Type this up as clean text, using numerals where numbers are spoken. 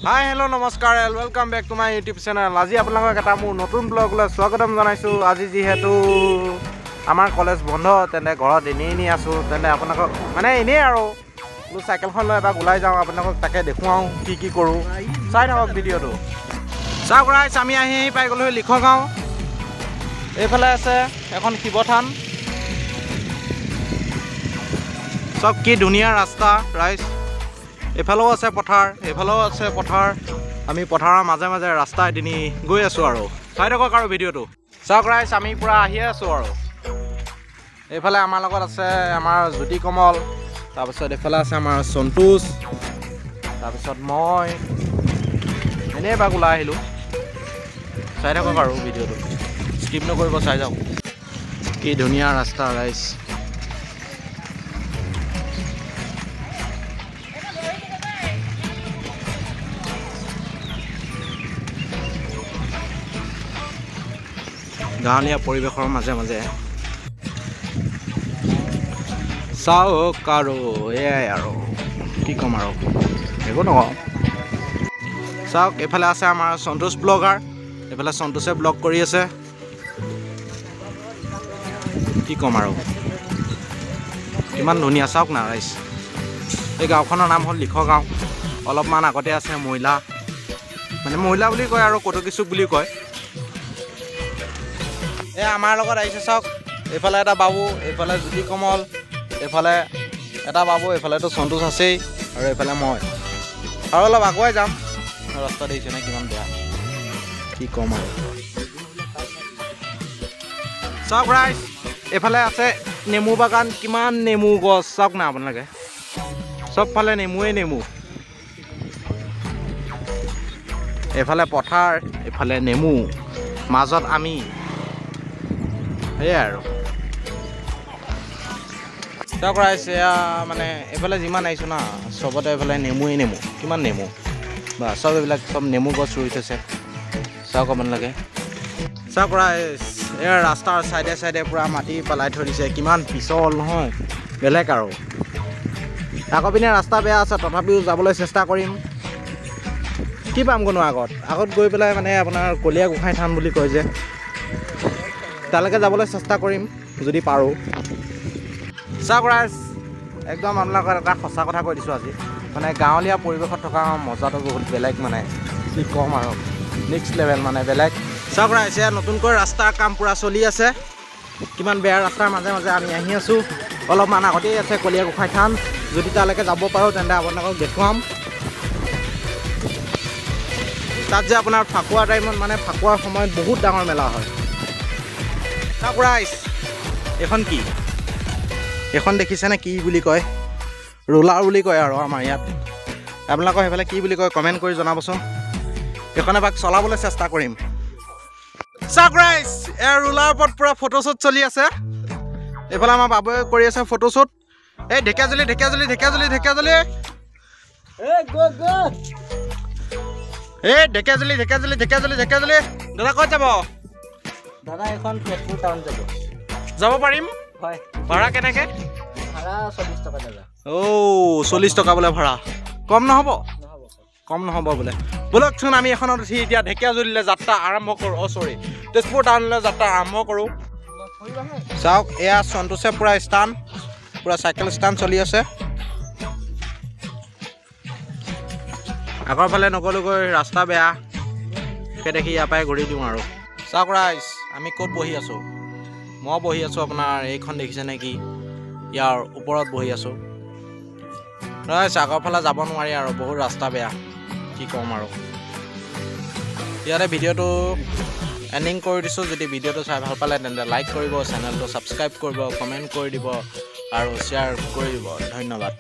হাই hello' নমস্কাৰ welcome back to my YouTube channel. আজি আপোনালোকক এটা মোৰ নতুন ব্লগলৈ স্বাগতম জনাইছোঁ। আজি যিহেতু আমাৰ কলেজ বন্ধ, তেন্তে ঘৰত এনেই আছোঁ, তেন্তে আপোনালোকক মানে এনেই আৰু বোলো চাইকেলখন লৈ এবাৰ ওলাই যাওঁ, আপোনালোকক তাকে দেখুৱাওঁ কি কৰোঁ। চাই থাকক ভিডিঅ'টো। চাওক ৰাইজ, আমি আহি পাই গ'লোঁ লিখগাঁও। এইফালে আছে এখন শিৱ থান। চব কি ধুনীয়া ৰাস্তা ৰাইজ। এইফালেও আছে পথাৰ, এইফালেও আছে পথাৰ। আমি পথাৰৰ মাজে মাজে ৰাস্তা এদিনি গৈ আছোঁ আৰু চাই থাকক আৰু ভিডিঅ'টো। চাওক ৰাইজ, আমি পূৰা আহিয়ে আছোঁ আৰু এইফালে আমাৰ লগত আছে আমাৰ জ্যোতি কমল, তাৰপিছত এইফালে আছে আমাৰ সন্তোষ, তাৰপিছত মই এনেই এবাৰ ওলাই আহিলোঁ। চাই থাকক আৰু ভিডিঅ'টো, স্কিপ নকৰিব, চাই যাওক। কি ধুনীয়া ৰাস্তা ৰাইজ। গাঁৱলীয়া পৰিৱেশৰ মাজে মাজে চাওক আৰু এয়াই আৰু কি ক'ম আৰু একো নকওঁ। চাওক এইফালে আছে আমাৰ সন্তোষ ব্লগাৰ, এইফালে সন্তোষে ব্লগ কৰি আছে। কি ক'ম আৰু কিমান ধুনীয়া চাওক না ৰাইজ। এই গাঁওখনৰ নাম হ'ল লিখগাঁও। অলপমান আগতে আছে মহিলা, মানে মহিলা বুলি কয় আৰু কটকীচুক বুলি কয়। এই আমাৰ লগত আহিছে চাওক, এইফালে এটা বাবু, এইফালে জ্যোতি কমল, এইফালে এটা বাবু, এইফালেতো সন্তোষ আছেই, আৰু এইফালে মই। আৰু অলপ আগুৱাই যাম, ৰাস্তা দেখিছে নে কিমান বেয়া, কি ক'ম আৰু। চাওক ৰাইজ, এইফালে আছে নেমু বাগান, কিমান নেমু গছ চাওক না আপোনালোকে। চবফালে নেমুৱে নেমু। এইফালে পথাৰ, এইফালে নেমু, মাজত আমি। সেয়াই আৰু চাওক ৰাইজ, এয়া মানে এইফালে যিমান আহিছোঁ না, চবতে এইফালে নেমুৱে নেমু, কিমান নেমু বা চব এইবিলাক চব নেমু গছ ৰুই থৈছে। চাওক আপোনালোকে। চাওক ৰাইজ, এয়া ৰাস্তাৰ চাইডে চাইডে পূৰা মাটি পেলাই থৈ দিছে, কিমান পিছল নহয়, বেলেগ আৰু। আগৰ পিনে ৰাস্তা বেয়া আছে, তথাপিও যাবলৈ চেষ্টা কৰিম। কি পাম কোনো আগত গৈ পেলাই মানে আপোনাৰ কলীয়া গোঁসাই থান বুলি কয় যে, তালৈকে যাবলৈ চেষ্টা কৰিম যদি পাৰোঁ। চাওক ৰাইজ, একদম আপোনালোকৰ এটা সঁচা কথা কৈ দিছোঁ আজি, মানে গাঁৱলীয়া পৰিৱেশত থকা মজাটো বহুত বেলেগ, মানে কি ক'ম আৰু, নেক্সট লেভেল মানে বেলেগ। চাওক ৰাইজ, এয়া নতুনকৈ ৰাস্তাৰ কাম পূৰা চলি আছে। কিমান বেয়া ৰাস্তাৰ মাজে মাজে আমি আহি আছোঁ। অলপমান আগতেই আছে কলীয়া গোঁসাই থান, যদি তালৈকে যাব পাৰোঁ তেন্তে আপোনালোকক দেখুৱাম। তাত যে আপোনাৰ ফাকুৱা টাইমত, মানে ফাকুৱাৰ সময়ত বহুত ডাঙৰ মেলা হয়। চাওক ৰাইজ, এইখন কি, এইখন দেখিছেনে কি বুলি কয়? ৰোলাৰ বুলি কয় আৰু আমাৰ ইয়াত। আপোনালোকৰ সেইফালে কি বুলি কয় কমেণ্ট কৰি জনাবচোন। এইখন এবাৰ চলাবলৈ চেষ্টা কৰিম। চাওক ৰাইজ, এয়া ৰোলাৰ ওপৰত পূৰা ফটোশ্বুট চলি আছে। এইফালে আমাৰ বাবুৱে কৰি আছে ফটোশ্বুট। এই ঢেকীয়াজুলি ঢেকীয়াজুলি ঢেকীয়াজুলি ঢেকীয়াজুলি, এই ঢেকীয়াজুলি ঢেকীয়াজুলি ঢেকীয়াজুলি ঢেকীয়াজুলি। দাদা ক'ত যাব? দাদা এখন তেজপুৰ টাউন যাব পাৰিম? হয়। ভাড়া কেনেকৈ? ভাড়া 40 টকা দাদা। 40 টকা বোলে ভাড়া, কম নহ'ব? নহ'ব। কম নহ'ব বোলে। ব'লকচোন আমি এখনত উঠি এতিয়া ঢেকীয়াজুলিলৈ যাত্ৰা আৰম্ভ কৰোঁ। তেজপুৰ টাউনলৈ যাত্ৰা আৰম্ভ কৰোঁ। চাওক, এয়া সন্তোষে পূৰা ষ্টাণ্ড, পূৰা চাইকেল ষ্টাণ্ড চলি আছে। আগৰ ফালে নগ'লোগৈ, ৰাস্তা বেয়া, দেখি ইয়াৰ পৰাই ঘূৰি দিওঁ আৰু। চাওক ৰাইজ, আমি ক'ত বহি আছোঁ? মই বহি আছোঁ আপোনাৰ এইখন দেখিছে নেকি, ইয়াৰ ওপৰত বহি আছোঁ ৰাইজ। আগৰ ফালে যাব নোৱাৰি আৰু, বহুত ৰাস্তা বেয়া, কি ক'ম আৰু। ইয়াতে ভিডিঅ'টো এণ্ডিং কৰি দিছোঁ। যদি ভিডিঅ'টো চাই ভাল পালে তেন্তে লাইক কৰিব, চেনেলটো ছাবস্ক্ৰাইব কৰিব, কমেণ্ট কৰি দিব আৰু শ্বেয়াৰ কৰি দিব। ধন্যবাদ।